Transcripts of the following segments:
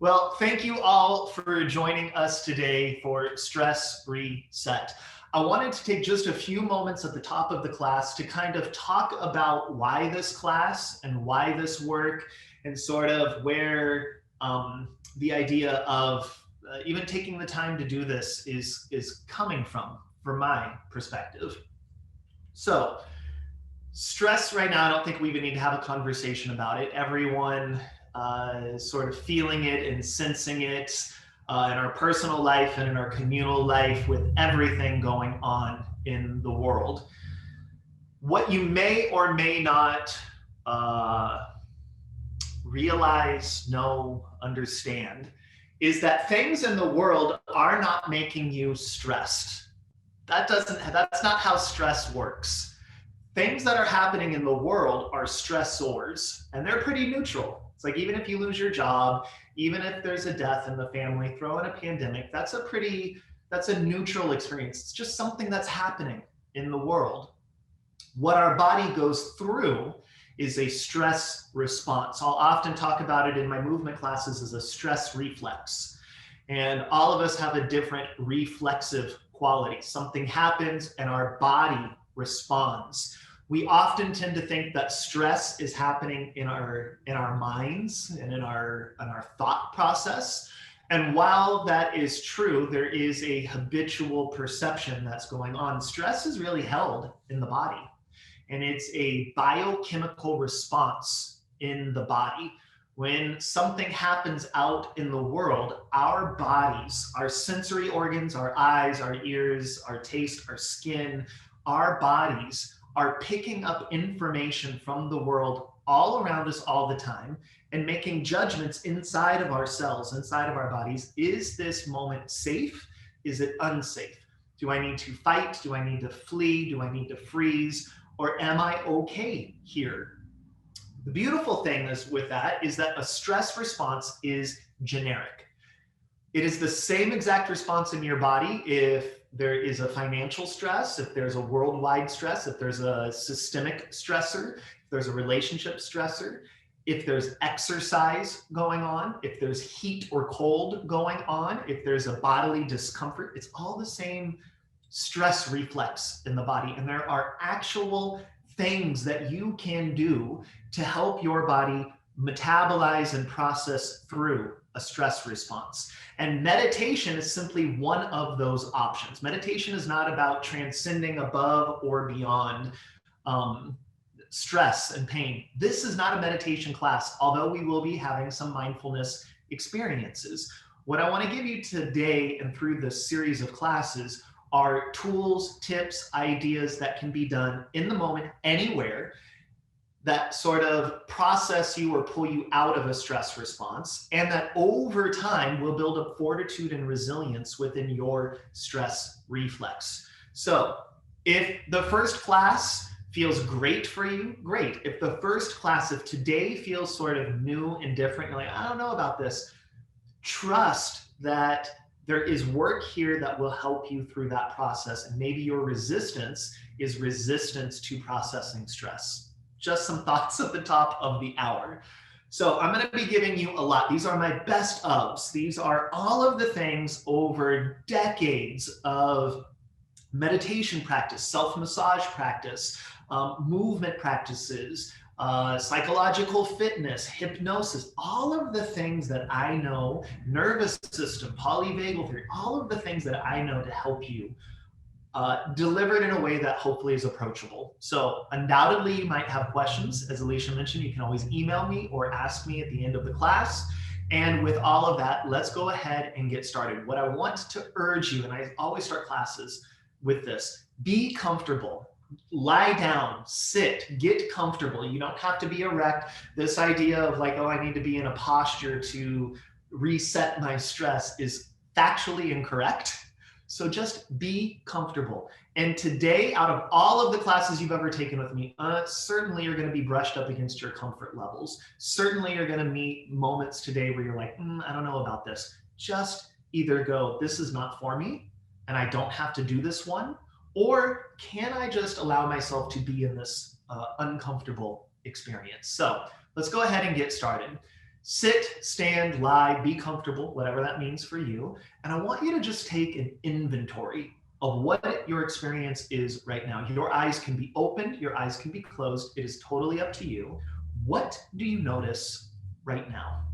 Well, thank you all for joining us today for Stress Reset. I wanted to take just a few moments at the top of the class to kind of talk about why this class and why this work, and sort of where the idea of even taking the time to do this is coming from my perspective. So, stress right now, I don't think we even need to have a conversation about it. Everyone is sort of feeling it and sensing it in our personal life and in our communal life with everything going on in the world. What you may or may not realize, know, understand is that things in the world are not making you stressed. That's not how stress works. Things that are happening in the world are stressors, and they're pretty neutral. It's like, even if you lose your job, even if there's a death in the family, throw in a pandemic, that's a neutral experience. It's just something that's happening in the world. What our body goes through is a stress response. I'll often talk about it in my movement classes as a stress reflex. And all of us have a different reflexive quality. Something happens and our body responds. We often tend to think that stress is happening in our minds and in our thought process. And while that is true, there is a habitual perception that's going on. Stress is really held in the body, and it's a biochemical response in the body. When something happens out in the world, our bodies, our sensory organs, our eyes, our ears, our taste, our skin, our bodies are picking up information from the world all around us all the time and making judgments inside of ourselves, inside of our bodies. Is this moment safe? Is it unsafe? Do I need to fight? Do I need to flee? Do I need to freeze? Or am I okay here? The beautiful thing with that is that a stress response is generic. It is the same exact response in your body if there is a financial stress, if there's a worldwide stress, if there's a systemic stressor, if there's a relationship stressor, if there's exercise going on, if there's heat or cold going on, if there's a bodily discomfort. It's all the same stress reflex in the body. And there are actual things that you can do to help your body metabolize and process through a stress response. And meditation is simply one of those options. Meditation is not about transcending above or beyond stress and pain. This is not a meditation class, although we will be having some mindfulness experiences. What I want to give you today and through this series of classes are tools, tips, ideas that can be done in the moment, anywhere, that sort of process you or pull you out of a stress response, and that over time will build up fortitude and resilience within your stress reflex. So if the first class feels great for you, great. If the first class of today feels sort of new and different, you're like, I don't know about this, trust that there is work here that will help you through that process. And maybe your resistance is resistance to processing stress. Just some thoughts at the top of the hour. So I'm going to be giving you a lot. These are my best ofs. These are all of the things over decades of meditation practice, self-massage practice, movement practices, psychological fitness, hypnosis, all of the things that I know, nervous system, polyvagal theory, all of the things that I know to help you delivered in a way that hopefully is approachable. So undoubtedly you might have questions. As Alicia mentioned, you can always email me or ask me at the end of the class. And with all of that, let's go ahead and get started. What I want to urge you, and I always start classes with this, be comfortable. Lie down, sit, get comfortable. You don't have to be erect. This idea of like, oh, I need to be in a posture to reset my stress is factually incorrect. So just be comfortable. And today, out of all of the classes you've ever taken with me, certainly you're going to be brushed up against your comfort levels. Certainly you're going to meet moments today where you're like, I don't know about this. Just either go, this is not for me, and I don't have to do this one, or can I just allow myself to be in this uncomfortable experience? So let's go ahead and get started. Sit, stand, lie, be comfortable, whatever that means for you. And I want you to just take an inventory of what your experience is right now. Your eyes can be opened, your eyes can be closed. It is totally up to you. What do you notice right now?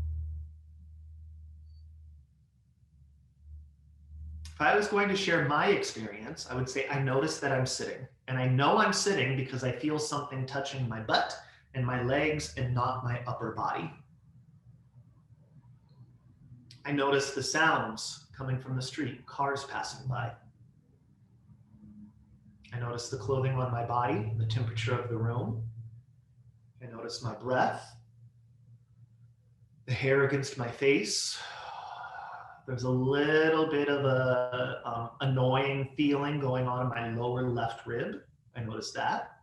If I was going to share my experience, I would say I notice that I'm sitting. And I know I'm sitting because I feel something touching my butt and my legs and not my upper body. I notice the sounds coming from the street, cars passing by. I notice the clothing on my body, the temperature of the room. I notice my breath, the hair against my face. There's a little bit of a annoying feeling going on in my lower left rib. I notice that.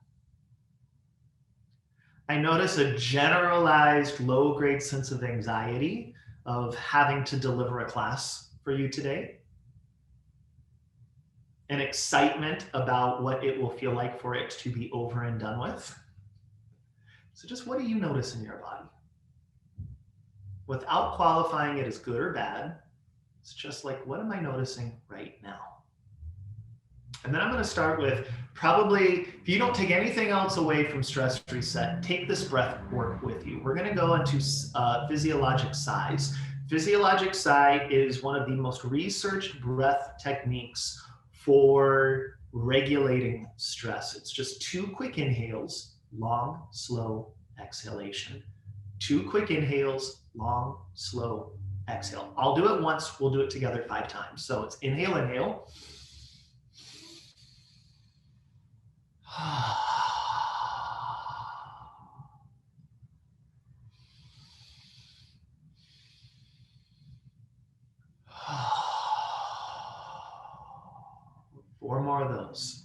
I notice a generalized low-grade sense of anxiety of having to deliver a class for you today. An excitement about what it will feel like for it to be over and done with. So just what do you notice in your body? Without qualifying it as good or bad, it's just like, what am I noticing right now? And then I'm going to start with probably, if you don't take anything else away from stress reset, take this breath work with you. We're going to go into physiologic sighs. Physiologic sigh is one of the most researched breath techniques for regulating stress. It's just 2 quick inhales, long, slow exhalation. 2 quick inhales, long, slow exhale. I'll do it once. We'll do it together 5 times. So it's inhale, inhale. 4 more of those.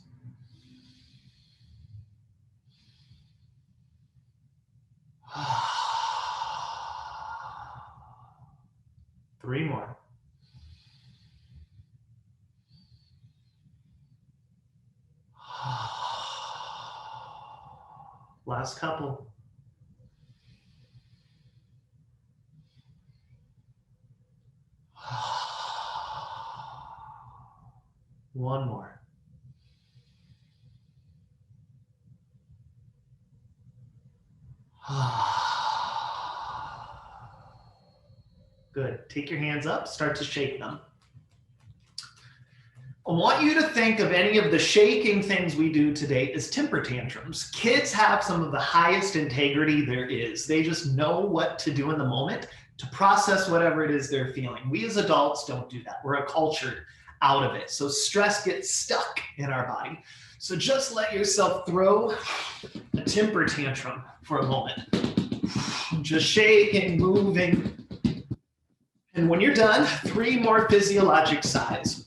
Three more. Last couple. One more. Good. Take your hands up, start to shake them. I want you to think of any of the shaking things we do today as temper tantrums. Kids have some of the highest integrity there is. They just know what to do in the moment to process whatever it is they're feeling. We as adults don't do that. We're a culture out of it. So stress gets stuck in our body. So just let yourself throw a temper tantrum for a moment. Just shaking, moving. And when you're done, 3 more physiologic sighs.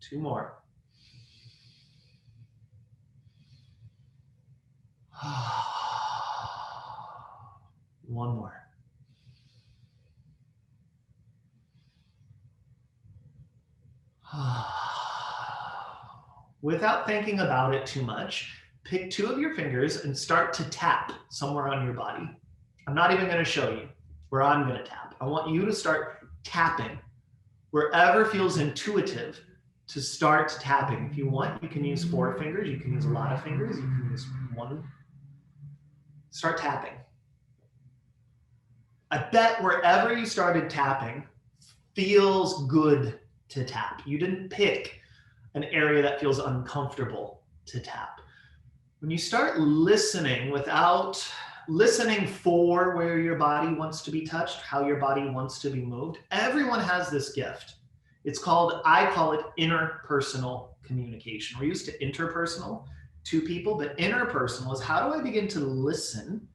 Two more. One more. Without thinking about it too much, pick 2 of your fingers and start to tap somewhere on your body. I'm not even going to show you where I'm going to tap. I want you to start tapping wherever feels intuitive to start tapping. If you want, you can use 4 fingers. You can use a lot of fingers. You can use 1. Start tapping. I bet wherever you started tapping feels good to tap. You didn't pick an area that feels uncomfortable to tap. When you start listening without listening for where your body wants to be touched, how your body wants to be moved, everyone has this gift. It's called, I call it interpersonal communication. We're used to interpersonal, 2 people, but interpersonal is how do I begin to listen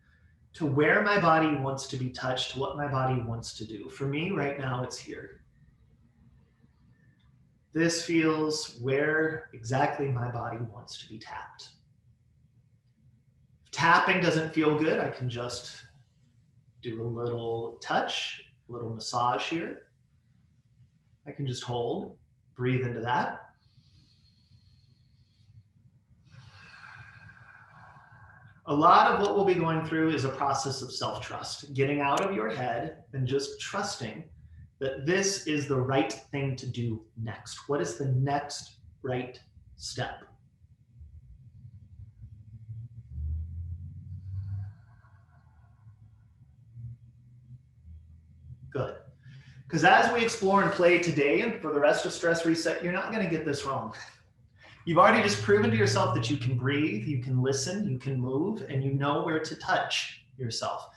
to where my body wants to be touched, what my body wants to do. For me right now, it's here. This feels where exactly my body wants to be tapped. If tapping doesn't feel good, I can just do a little touch, a little massage here. I can just hold, breathe into that. A lot of what we'll be going through is a process of self-trust, getting out of your head and just trusting that this is the right thing to do next. What is the next right step? Good. Because as we explore and play today and for the rest of Stress Reset, you're not going to get this wrong. You've already just proven to yourself that you can breathe, you can listen, you can move, and you know where to touch yourself.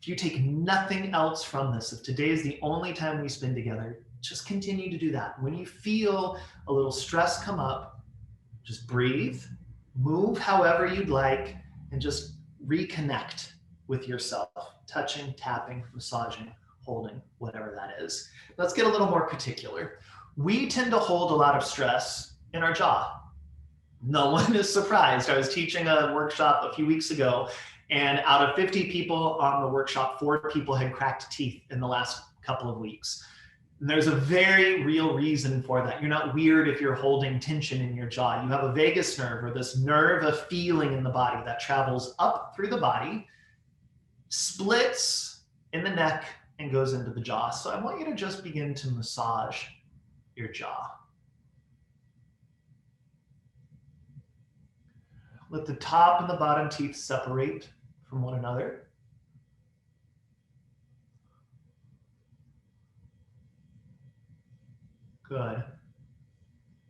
If you take nothing else from this, if today is the only time we spend together, just continue to do that. When you feel a little stress come up, just breathe, move however you'd like, and just reconnect with yourself, touching, tapping, massaging, holding, whatever that is. Let's get a little more particular. We tend to hold a lot of stress in our jaw. No one is surprised. I was teaching a workshop a few weeks ago, and out of 50 people on the workshop, 4 people had cracked teeth in the last couple of weeks. And there's a very real reason for that. You're not weird if you're holding tension in your jaw. You have a vagus nerve, or this nerve of feeling in the body that travels up through the body, splits in the neck, and goes into the jaw. So I want you to just begin to massage your jaw. Let the top and the bottom teeth separate from one another. Good.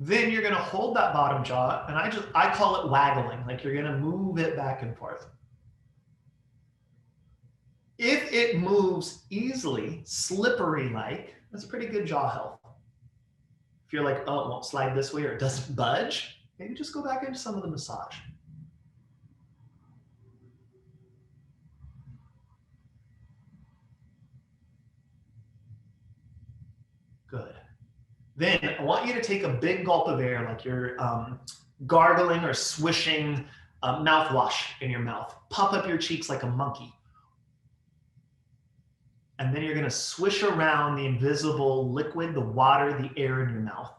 Then you're going to hold that bottom jaw, and I call it waggling, like you're going to move it back and forth. If it moves easily, slippery-like, that's pretty good jaw health. If you're like, oh, it won't slide this way or it doesn't budge, maybe just go back into some of the massage. Good. Then I want you to take a big gulp of air, like you're gargling or swishing mouthwash in your mouth. Puff up your cheeks like a monkey. And then you're going to swish around the invisible liquid, the water, the air in your mouth.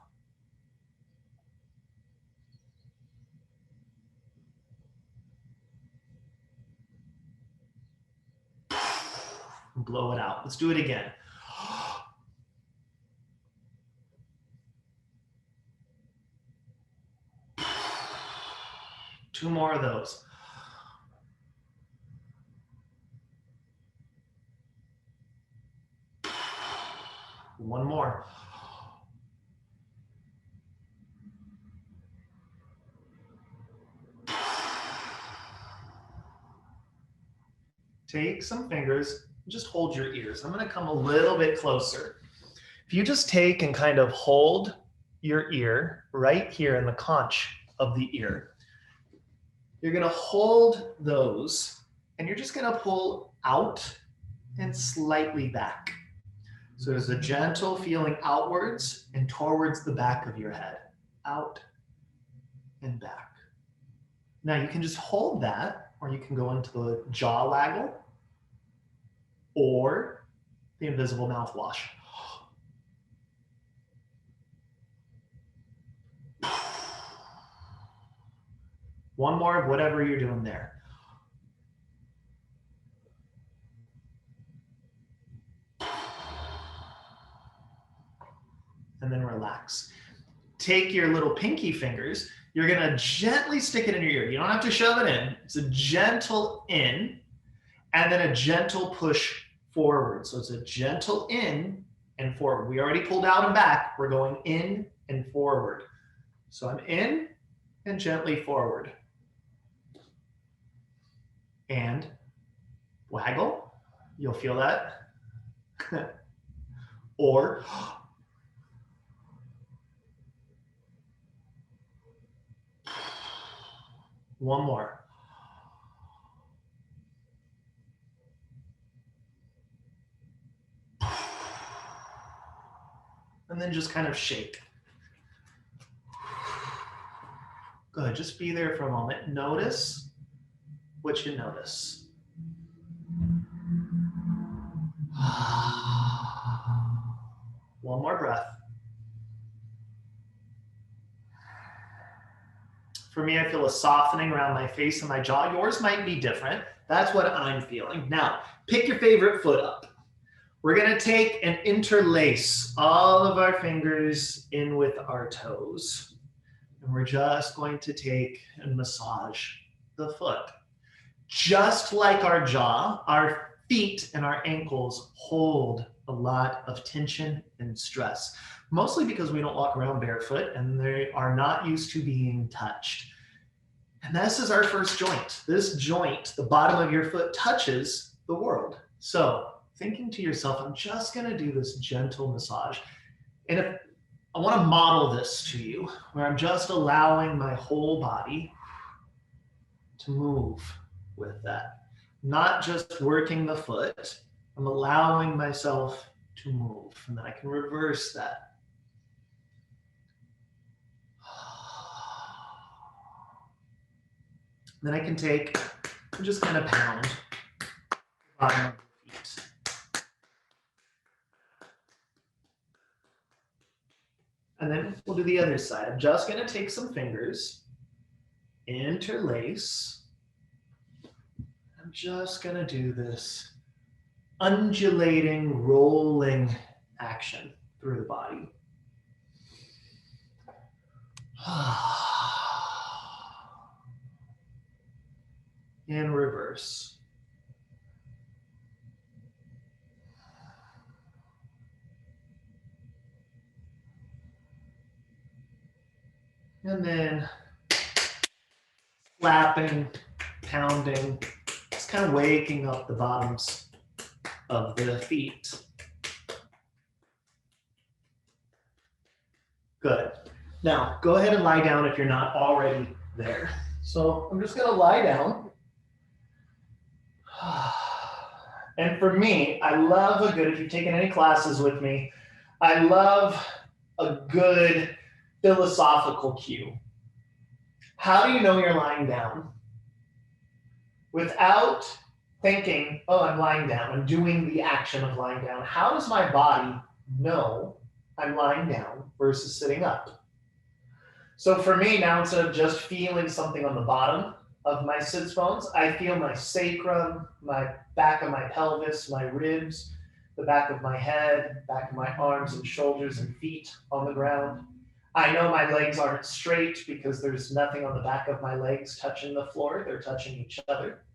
Blow it out. Let's do it again. 2 more of those. One more. Take some fingers, just hold your ears. I'm going to come a little bit closer. If you just take and kind of hold your ear right here in the conch of the ear, you're going to hold those and you're just going to pull out and slightly back. So there's a gentle feeling outwards and towards the back of your head, out and back. Now you can just hold that, or you can go into the jaw waggle or the invisible mouthwash. One more of whatever you're doing there. And then relax. Take your little pinky fingers. You're going to gently stick it in your ear. You don't have to shove it in. It's a gentle in and then a gentle push forward. So it's a gentle in and forward. We already pulled out and back. We're going in and forward. So I'm in and gently forward. And waggle. You'll feel that. Or one more. And then just kind of shake. Good, just be there for a moment. Notice what you notice. One more breath. For me, I feel a softening around my face and my jaw. Yours might be different. That's what I'm feeling. Now, pick your favorite foot up. We're gonna take and interlace all of our fingers in with our toes. And we're just going to take and massage the foot. Just like our jaw, our feet and our ankles hold a lot of tension and stress, mostly because we don't walk around barefoot and they are not used to being touched. And this is our first joint. This joint, the bottom of your foot, touches the world. So thinking to yourself, I'm just gonna do this gentle massage. And if I wanna model this to you, where I'm just allowing my whole body to move with that. Not just working the foot, I'm allowing myself to move. And then I can reverse that. Then I can take and just kind of pound the bottom of the feet. And then we'll do the other side. I'm just going to take some fingers, interlace. I'm just going to do this undulating, rolling action through the body. In reverse. And then slapping, pounding, just kind of waking up the bottoms of the feet. Good. Now, go ahead and lie down if you're not already there. So I'm just going to lie down. And for me, I love a good, if you've taken any classes with me, I love a good philosophical cue. How do you know you're lying down? Without thinking, oh, I'm lying down, I'm doing the action of lying down. How does my body know I'm lying down versus sitting up? So for me now, instead of just feeling something on the bottom of my sits bones, I feel my sacrum, my back of my pelvis, my ribs, the back of my head, back of my arms and shoulders and feet on the ground. I know my legs aren't straight because there's nothing on the back of my legs touching the floor. They're touching each other.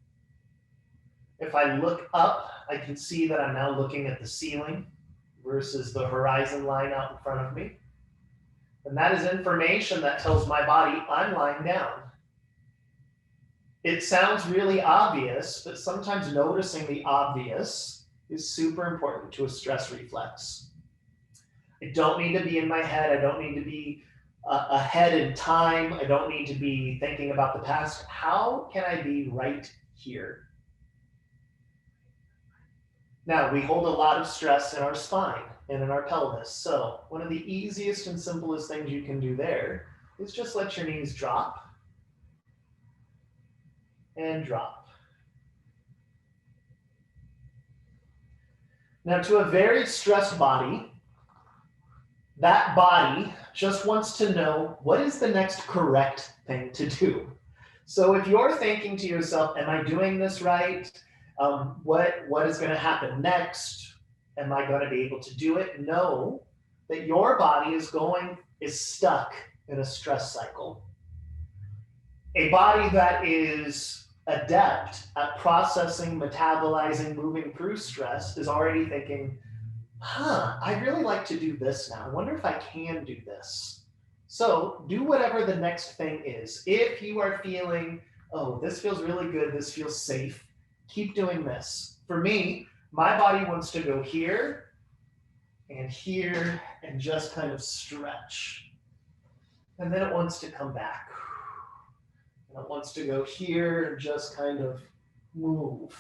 If I look up, I can see that I'm now looking at the ceiling versus the horizon line out in front of me. And that is information that tells my body I'm lying down. It sounds really obvious, but sometimes noticing the obvious is super important to a stress reflex. I don't need to be in my head. I don't need to be ahead in time. I don't need to be thinking about the past. How can I be right here? Now, we hold a lot of stress in our spine and in our pelvis. So one of the easiest and simplest things you can do there is just let your knees drop and drop. Now, to a very stressed body, that body just wants to know what is the next correct thing to do. So if you're thinking to yourself, am I doing this right? What is going to happen next? Am I going to be able to do it? Know that your body is stuck in a stress cycle. A body that is adept at processing, metabolizing, moving through stress is already thinking, I'd really like to do this now. I wonder if I can do this. So do whatever the next thing is. If you are feeling, oh, this feels really good, this feels safe, keep doing this. For me, my body wants to go here and just kind of stretch. And then it wants to come back. And it wants to go here and just kind of move.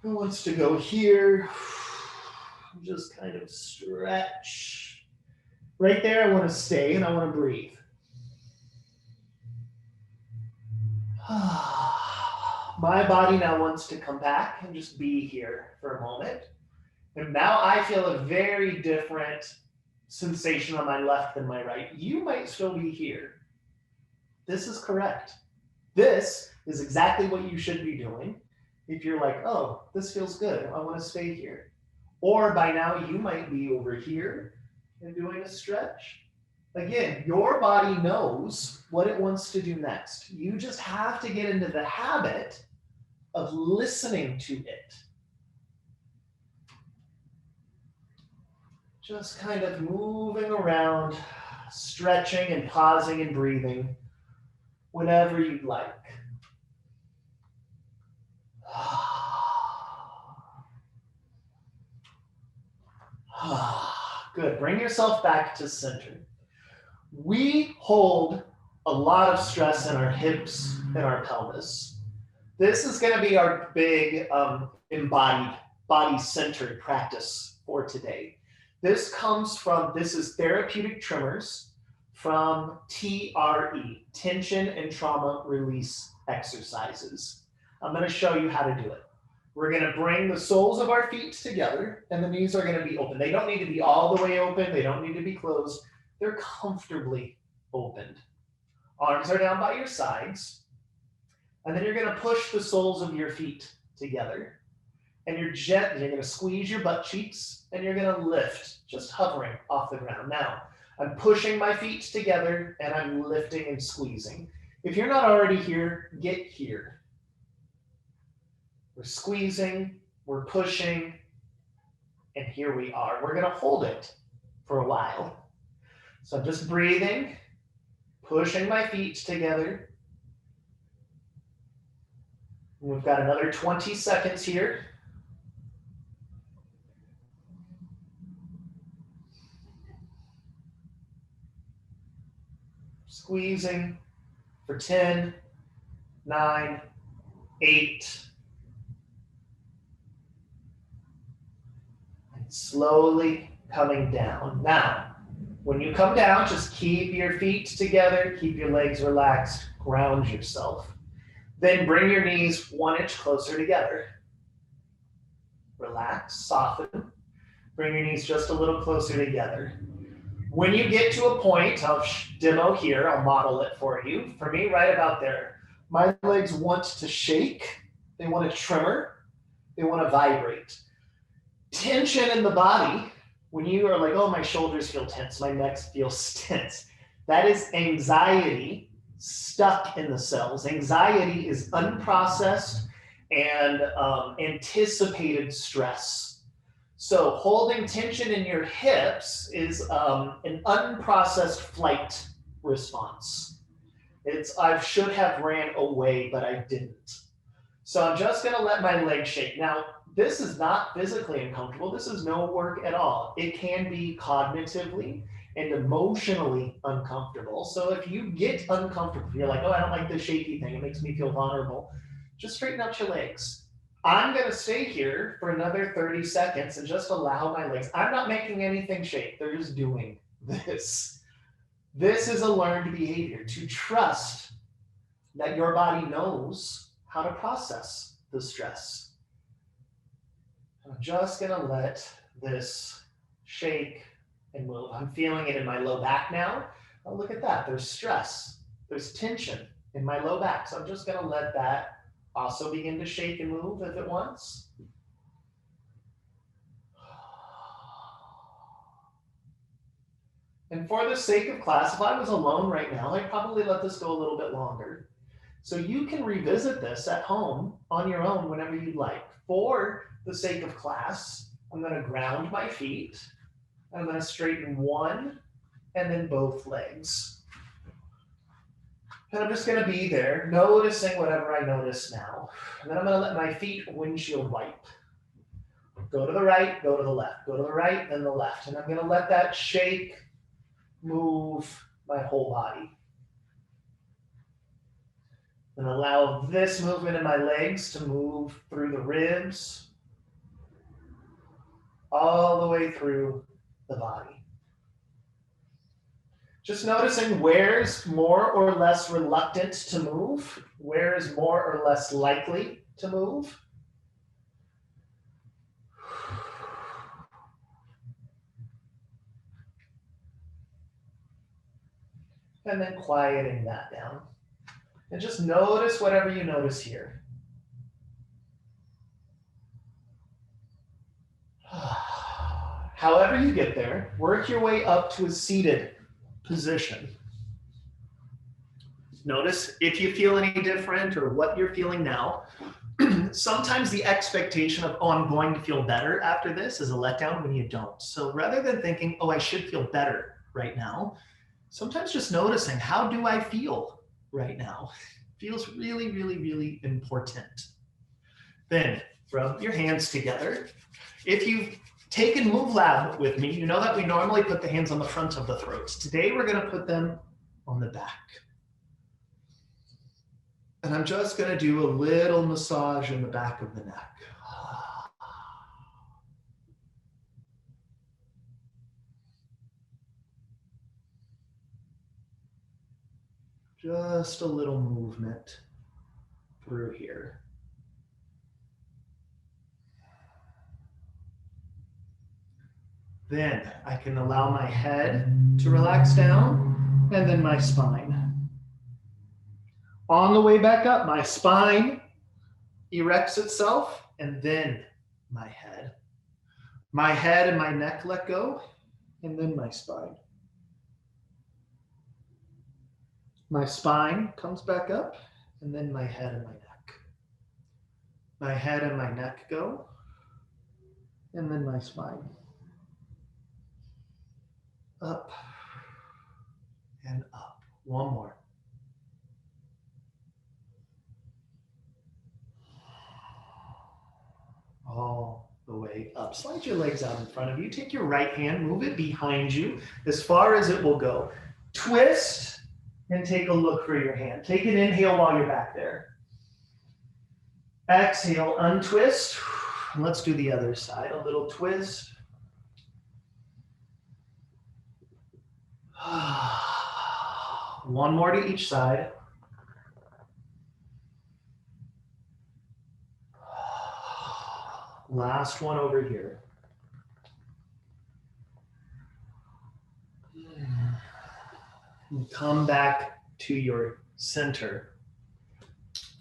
It wants to go here, just kind of stretch. Right there, I want to stay and I want to breathe. My body now wants to come back and just be here for a moment. And now I feel a very different sensation on my left than my right. You might still be here. This is correct. This is exactly what you should be doing if you're like, oh, this feels good. I want to stay here. Or by now you might be over here and doing a stretch. Again, your body knows what it wants to do next. You just have to get into the habit of listening to it. Just kind of moving around, stretching and pausing and breathing whenever you'd like. Good. Bring yourself back to center. We hold a lot of stress in our hips and our pelvis. This is going to be our big embodied, body-centered practice for today. This is therapeutic tremors from TRE, tension and trauma release exercises. I'm going to show you how to do it. We're going to bring the soles of our feet together and the knees are going to be open. They don't need to be all the way open. They don't need to be closed. They're comfortably opened. Arms are down by your sides. And then you're going to push the soles of your feet together. And you're going to squeeze your butt cheeks and you're going to lift, just hovering off the ground. Now, I'm pushing my feet together and I'm lifting and squeezing. If you're not already here, get here. We're squeezing, we're pushing, and here we are. We're going to hold it for a while. So I'm just breathing, pushing my feet together. We've got another 20 seconds here. Squeezing for 10, 9, 8. And slowly coming down. Now, when you come down, just keep your feet together, keep your legs relaxed, ground yourself. Then bring your knees 1 inch closer together. Relax, soften. Bring your knees just a little closer together. When you get to a point, I'll demo here, I'll model it for you. For me, right about there. My legs want to shake, they want to tremor, they want to vibrate. Tension in the body, when you are like, oh, my shoulders feel tense, my neck feels tense, that is anxiety stuck in the cells. Anxiety is unprocessed and anticipated stress. So holding tension in your hips is an unprocessed flight response. I should have ran away, but I didn't. So I'm just gonna let my legs shake. Now, this is not physically uncomfortable. This is no work at all. It can be cognitively and emotionally uncomfortable. So if you get uncomfortable, you're like, oh, I don't like this shaky thing, it makes me feel vulnerable, just straighten out your legs. I'm gonna stay here for another 30 seconds and just allow my legs. I'm not making anything shake, they're just doing this. This is a learned behavior, to trust that your body knows how to process the stress. I'm just gonna let this shake and move. I'm feeling it in my low back now. Oh, look at that, there's stress, there's tension in my low back. So I'm just gonna let that also begin to shake and move if it wants. And for the sake of class, if I was alone right now, I'd probably let this go a little bit longer. So you can revisit this at home on your own whenever you'd like. For the sake of class, I'm going to ground my feet. I'm going to straighten one and then both legs. And I'm just going to be there, noticing whatever I notice now. And then I'm going to let my feet windshield wipe. Go to the right, go to the left, go to the right, then the left. And I'm going to let that shake, move my whole body. And allow this movement in my legs to move through the ribs, all the way through the body. Just noticing where's more or less reluctant to move, where is more or less likely to move. And then quieting that down. And just notice whatever you notice here. However you get there, work your way up to a seated position. Notice if you feel any different or what you're feeling now. Sometimes the expectation of, oh, I'm going to feel better after this is a letdown when you don't. So rather than thinking, oh, I should feel better right now, sometimes just noticing, how do I feel right now? Feels really, really, really important. Then rub your hands together. If you've taken Move Lab with me, you know that we normally put the hands on the front of the throat. Today we're going to put them on the back. And I'm just going to do a little massage in the back of the neck. Just a little movement through here. Then I can allow my head to relax down and then my spine. On the way back up, my spine erects itself and then my head. My head and my neck let go and then my spine. My spine comes back up and then my head and my neck. My head and my neck go and then my spine. Up and up. One more. All the way up. Slide your legs out in front of you. Take your right hand, move it behind you as far as it will go. Twist and take a look for your hand. Take an inhale while you're back there. Exhale, untwist. Let's do the other side. A little twist. One more to each side. Last one over here. And come back to your center.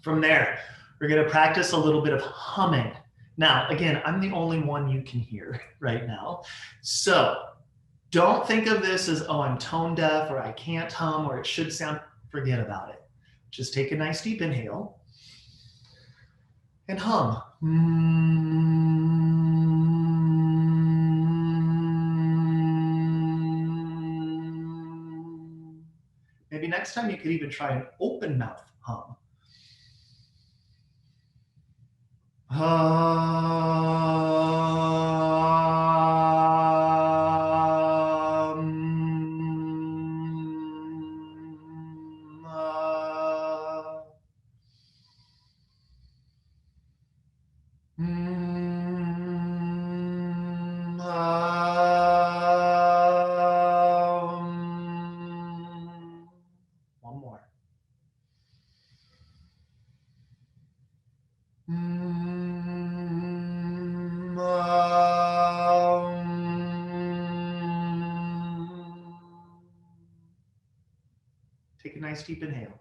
From there, we're going to practice a little bit of humming. Now, again, I'm the only one you can hear right now. So don't think of this as, oh, I'm tone deaf or I can't hum or it should sound. Forget about it. Just take a nice deep inhale and hum. Maybe next time you could even try an open mouth hum. One more. Take a nice deep inhale.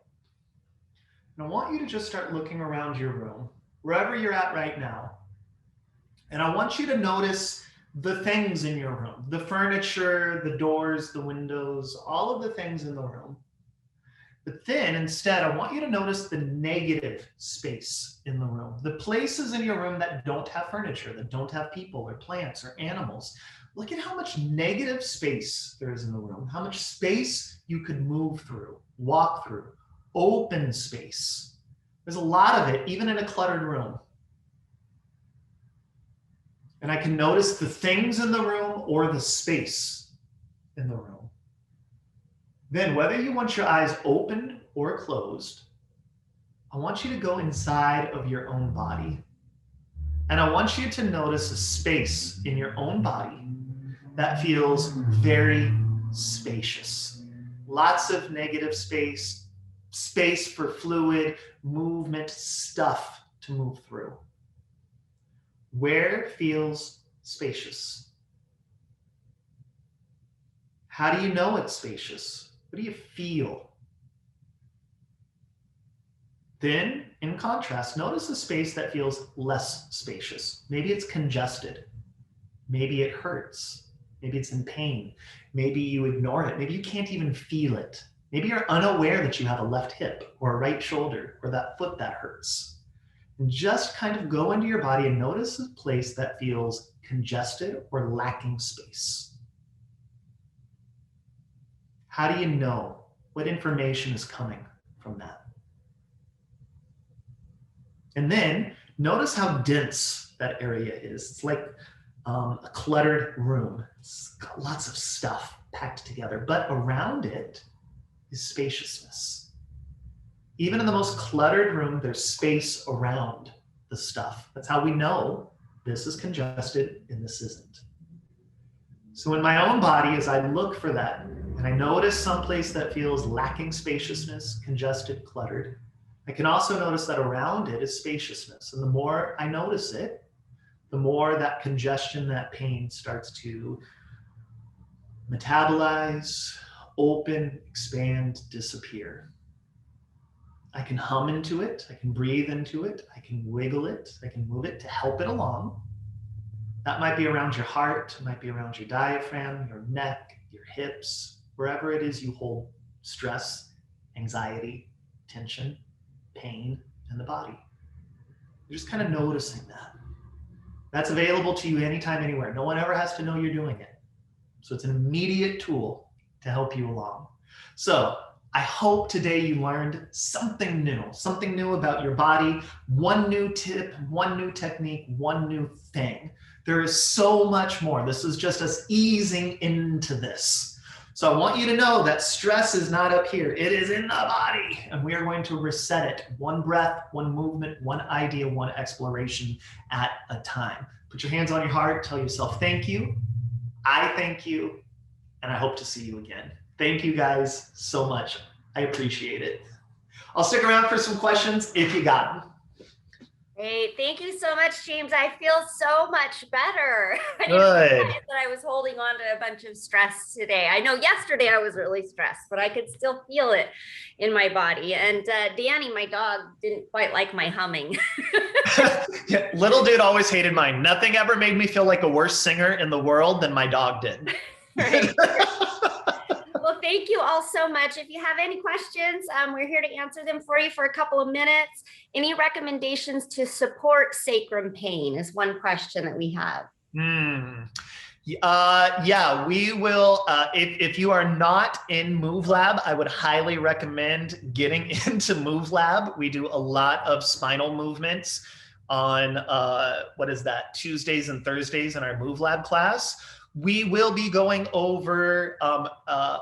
And I want you to just start looking around your room, wherever you're at right now. And I want you to notice the things in your room, the furniture, the doors, the windows, all of the things in the room. But then instead, I want you to notice the negative space in the room, the places in your room that don't have furniture, that don't have people or plants or animals. Look at how much negative space there is in the room, how much space you could move through, walk through, open space. There's a lot of it, even in a cluttered room. And I can notice the things in the room or the space in the room. Then, whether you want your eyes open or closed, I want you to go inside of your own body. And I want you to notice a space in your own body that feels very spacious. Lots of negative space, space for fluid, movement, stuff to move through. Where feels spacious? How do you know it's spacious? What do you feel? Then, in contrast, notice a space that feels less spacious. Maybe it's congested. Maybe it hurts. Maybe it's in pain. Maybe you ignore it. Maybe you can't even feel it. Maybe you're unaware that you have a left hip or a right shoulder or that foot that hurts. And just kind of go into your body and notice a place that feels congested or lacking space. How do you know? What information is coming from that? And then notice how dense that area is. It's like a cluttered room. It's got lots of stuff packed together, but around it is spaciousness. Even in the most cluttered room, there's space around the stuff. That's how we know this is congested and this isn't. So in my own body, as I look for that, and I notice someplace that feels lacking spaciousness, congested, cluttered, I can also notice that around it is spaciousness. And the more I notice it, the more that congestion, that pain starts to metabolize, open, expand, disappear. I can hum into it, I can breathe into it, I can wiggle it, I can move it to help it along. That might be around your heart, it might be around your diaphragm, your neck, your hips, wherever it is you hold stress, anxiety, tension, pain in the body. You're just kind of noticing that. That's available to you anytime, anywhere. No one ever has to know you're doing it. So it's an immediate tool to help you along. So I hope today you learned something new about your body, one new tip, one new technique, one new thing. There is so much more. This is just us easing into this. So I want you to know that stress is not up here. It is in the body. And we are going to reset it. One breath, one movement, one idea, one exploration at a time. Put your hands on your heart. Tell yourself, thank you. I thank you. And I hope to see you again. Thank you guys so much. I appreciate it. I'll stick around for some questions if you got them. Great. Thank you so much, James. I feel so much better. I didn't Good. realize that I was holding on to a bunch of stress today. I know yesterday I was really stressed, but I could still feel it in my body. And Danny, my dog, didn't quite like my humming. Yeah, little dude always hated mine. Nothing ever made me feel like a worse singer in the world than my dog did. Right. Well, thank you all so much. If you have any questions, we're here to answer them for you for a couple of minutes. Any recommendations to support sacrum pain is one question that we have. Yeah, we will. If you are not in Move Lab, I would highly recommend getting into Move Lab. We do a lot of spinal movements on, what is that, Tuesdays and Thursdays in our Move Lab class. We will be going over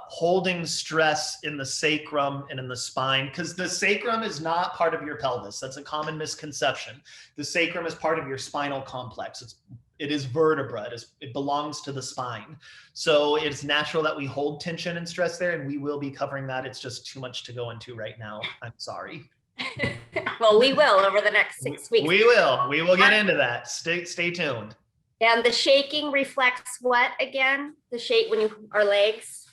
holding stress in the sacrum and in the spine, because the sacrum is not part of your pelvis. That's a common misconception. The sacrum is part of your spinal complex. It is vertebra. It belongs to the spine. So it's natural that we hold tension and stress there, and we will be covering that. It's just too much to go into right now. I'm sorry. Well, we will over the next 6 weeks. We will get into that. Stay tuned. And the shaking reflects what again? The shake when our legs?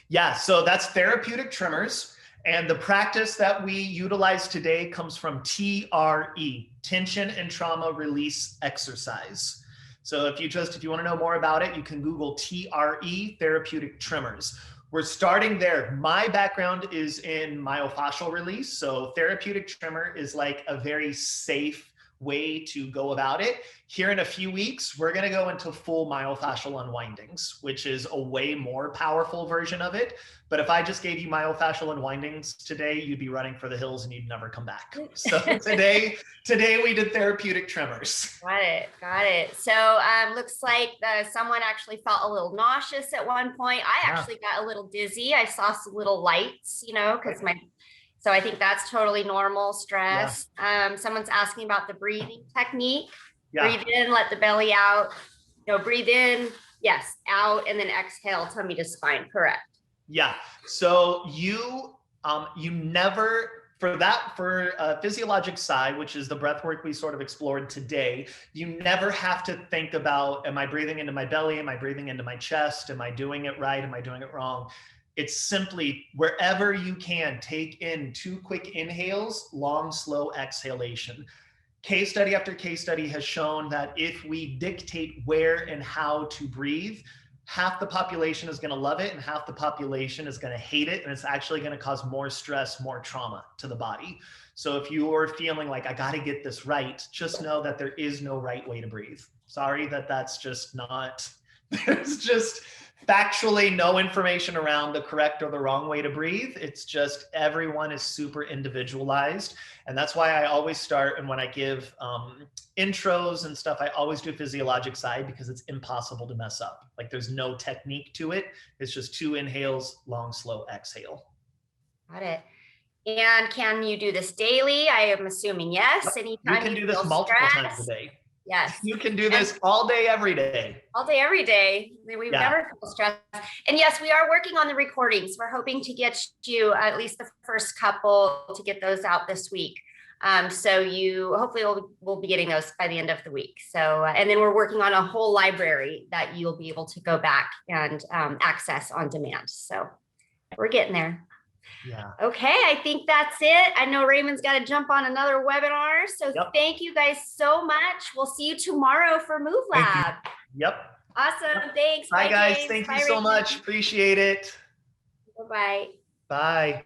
Yeah, so that's therapeutic tremors. And the practice that we utilize today comes from TRE, tension and trauma release exercise. So if you want to know more about it, you can Google TRE, therapeutic tremors. We're starting there. My background is in myofascial release. So therapeutic tremor is like a very safe way to go about it. Here in a few weeks, we're going to go into full myofascial unwindings, which is a way more powerful version of it. But if I just gave you myofascial unwindings today, you'd be running for the hills and you'd never come back. So today we did therapeutic tremors. Got it. So looks like someone actually felt a little nauseous at one point. I actually got a little dizzy. I saw some little lights, because so I think that's totally normal stress. Yeah. Someone's asking about the breathing technique. Yeah. Breathe in, let the belly out. Breathe in, yes, out, and then exhale, tummy to spine, correct. Yeah, so you never, for physiologic side, which is the breath work we sort of explored today, you never have to think about, am I breathing into my belly? Am I breathing into my chest? Am I doing it right? Am I doing it wrong? It's simply wherever you can, take in 2 quick inhales, long, slow exhalation. Case study after case study has shown that if we dictate where and how to breathe, half the population is going to love it and half the population is going to hate it. And it's actually going to cause more stress, more trauma to the body. So if you're feeling like, I got to get this right, just know that there is no right way to breathe. Sorry that that's just not, there's just factually no information around the correct or the wrong way to breathe. It's just everyone is super individualized. And that's why I always start, and when I give intros and stuff, I always do physiologic side, because it's impossible to mess up. Like there's no technique to it. It's just 2 inhales, long, slow exhale. Got it. And can you do this daily? I am assuming yes. Anytime you can do this multiple times a day. Yes. You can do this all day, every day. All day, every day. We've never felt stressed. And yes, we are working on the recordings. We're hoping to get you at least the first couple to get those out this week. So you hopefully we'll be getting those by the end of the week. So, and then we're working on a whole library that you'll be able to go back and access on demand. So we're getting there. Yeah. Okay, I think that's it. I know Raymond's got to jump on another webinar. So thank you guys so much. We'll see you tomorrow for Move Lab. Yep. Awesome. Thanks. Bye, guys. James. Thank you Bye, so Raymond. much. Appreciate it. Bye-bye. Bye.